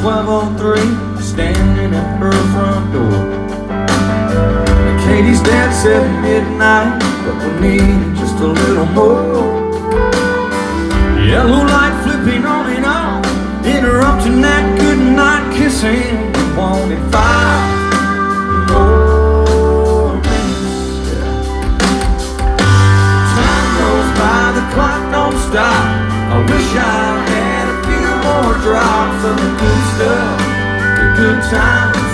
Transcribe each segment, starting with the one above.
12:03, standing at her front door. And Katie's dad said midnight, but we needed just a little more. Yellow light flipping on and off, interrupting that goodnight kissing. We wanted 5 more minutes. Time goes by, the clock don't stop. I wish I had a few more drops of the good stuff, the good times.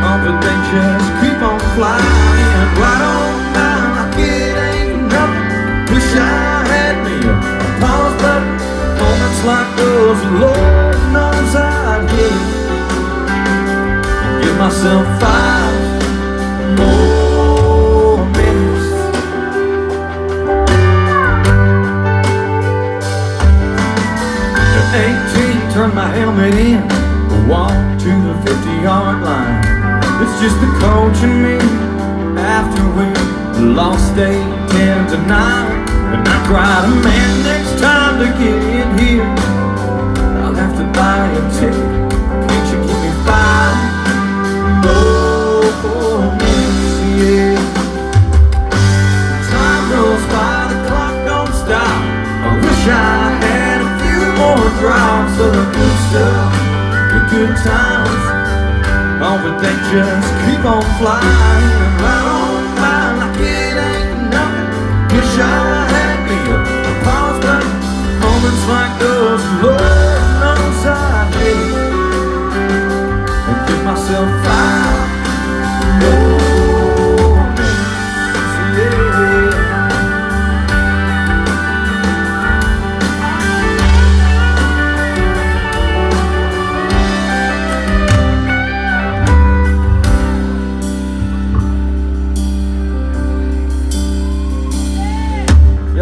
Oh, but they just keep on flying right on by like it ain't nothing. Wish I had me a pause button. Moments like those, Lord knows I'd hit it and give myself 5 more minutes. At 18, turned my helmet in, walked to the 50-yard line. It's just the coach and me after we lost 8-10-9. And I cried, man, next time to get in here, I'll have to buy a ticket. Can't you give me 5 more minutes, yeah. Time goes by, the clock don't stop. I wish I had a few more drops of the good stuff, the good times. Oh, but they just keep on flying right on by like it ain't nothing. Wish I had me a pause button. Moments like those, Lord knows I did it and give myself 5 more minutes, yeah.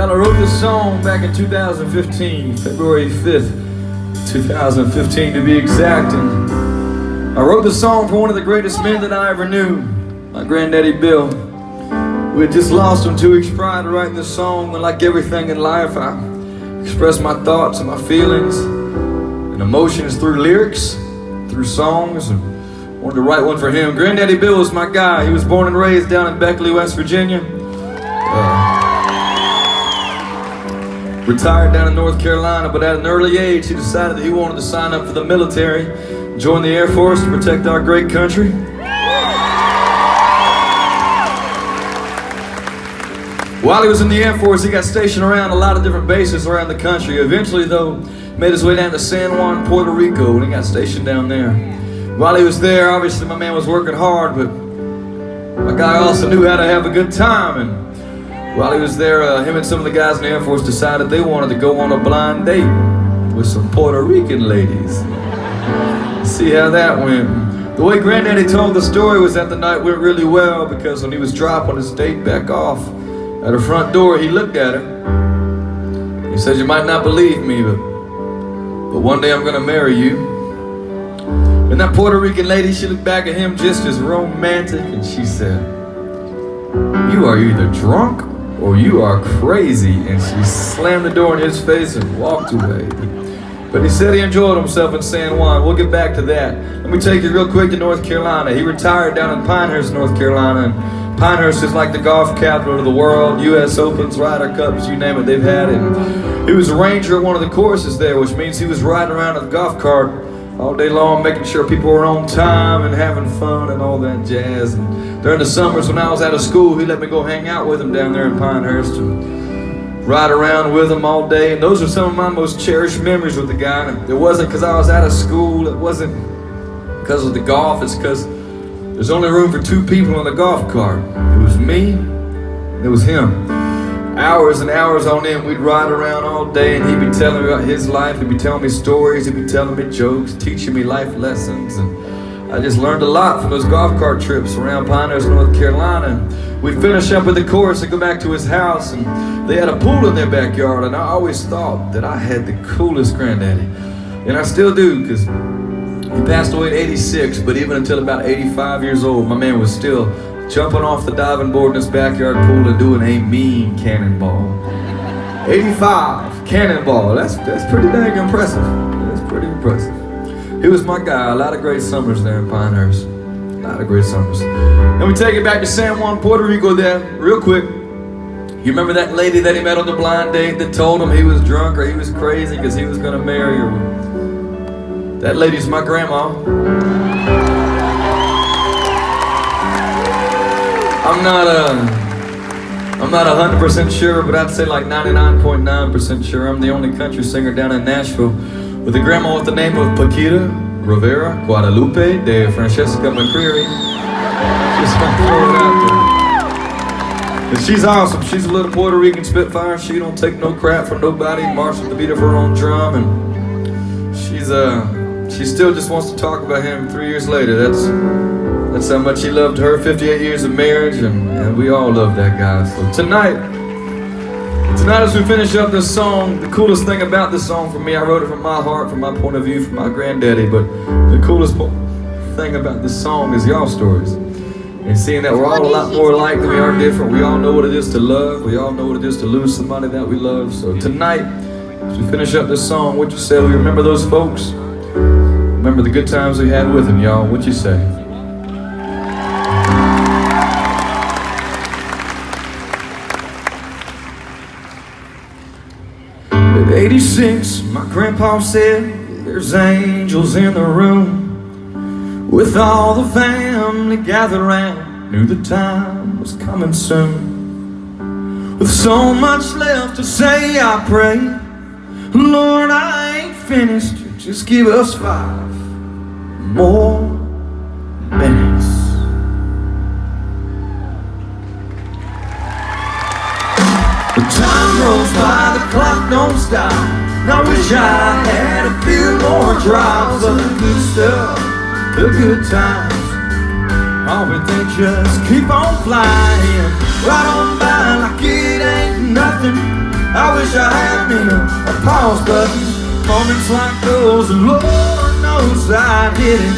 I wrote this song back in 2015, February 5th, 2015 to be exact. And I wrote this song for one of the greatest men that I ever knew, my granddaddy Bill. We had just lost him 2 weeks prior to writing this song, and like everything in life, I express my thoughts and my feelings and emotions through lyrics, through songs, and I wanted to write one for him. Granddaddy Bill was my guy. He was born and raised down in Beckley, West Virginia. Retired down in North Carolina, but at an early age he decided that he wanted to sign up for the military, join the Air Force to protect our great country. While he was in the Air Force, he got stationed around a lot of different bases around the country. Eventually, though, made his way down to San Juan, Puerto Rico, and he got stationed down there. While he was there, obviously my man was working hard, but my guy also knew how to have a good time. And while he was there, him and some of the guys in the Air Force decided they wanted to go on a blind date with some Puerto Rican ladies. See how that went. The way Granddaddy told the story was that the night went really well, because when he was dropping his date back off at her front door, he looked at her. He said, "You might not believe me, but one day I'm gonna marry you." And that Puerto Rican lady, she looked back at him just as romantic, and she said, "You are either drunk or you are crazy," and she slammed the door in his face and walked away. But he said he enjoyed himself in San Juan. We'll get back to that. Let me take you real quick to North Carolina. He retired down in Pinehurst, North Carolina, and Pinehurst is like the golf capital of the world. US Opens, Ryder Cups, you name it, they've had it. He was a ranger at one of the courses there, which means he was riding around in a golf cart all day long, making sure people were on time and having fun and all that jazz. And during the summers when I was out of school, he let me go hang out with him down there in Pinehurst and ride around with him all day. And those are some of my most cherished memories with the guy. And it wasn't because I was out of school, it wasn't because of the golf, it's because there's only room for 2 people on the golf cart. It was me and it was him. Hours and hours on end, we'd ride around all day, and he'd be telling me about his life, he'd be telling me stories, he'd be telling me jokes, teaching me life lessons. And I just learned a lot from those golf cart trips around Pinehurst, North Carolina. And we'd finish up with the course and go back to his house, and they had a pool in their backyard, and I always thought that I had the coolest granddaddy. And I still do, because he passed away at 86, but even until about 85 years old, my man was still jumping off the diving board in his backyard pool and doing a mean cannonball. 85, cannonball, that's pretty dang impressive. That's pretty impressive. He was my guy. A lot of great summers there in Pinehurst. A lot of great summers. And we take it back to San Juan, Puerto Rico there, real quick. You remember that lady that he met on the blind date that told him he was drunk or he was crazy because he was going to marry her? That lady's my grandma. I'm not 100% sure, but I'd say like 99.9% sure. I'm the only country singer down in Nashville with a grandma with the name of Paquita Rivera Guadalupe de Francesca McCreary. Just gonna throw it out there. And she's awesome. She's a little Puerto Rican Spitfire. She don't take no crap from nobody. Marches the beat of her own drum, and she still just wants to talk about him 3 years later. That's how much he loved her. 58 years of marriage, and we all love that guy. So tonight as we finish up this song, the coolest thing about this song for me, I wrote it from my heart, from my point of view, from my granddaddy, but the coolest thing about this song is y'all stories. And seeing that we're all a lot more alike than we are different. We all know what it is to love. We all know what it is to lose somebody that we love. So tonight, as we finish up this song, what you say? We remember those folks? Remember the good times we had with them, y'all. What you say? At 86, my grandpa said, there's angels in the room. With all the family gathered around, knew the time was coming soon. With so much left to say, I pray, Lord, I ain't finished. Just give us 5 more minutes. The time rolls by, the clock don't stop. I wish I had a few more drops of the good stuff, the good times. Oh, but they just keep on flying right on by like it ain't nothing. I wish I had me a pause button. Moments like those, Lord knows I'd hit it.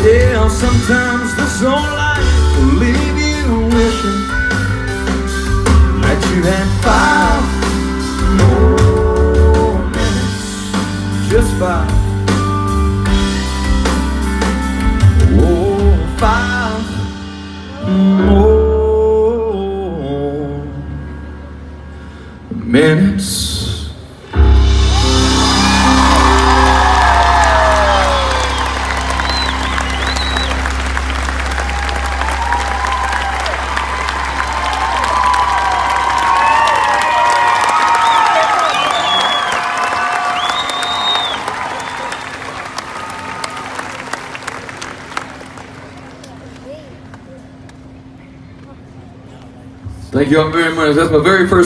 Yeah, sometimes this old life will leave you wishing that you had 5 more minutes. Just 5. Oh, 5 more minutes. Thank you all very much. That's my very first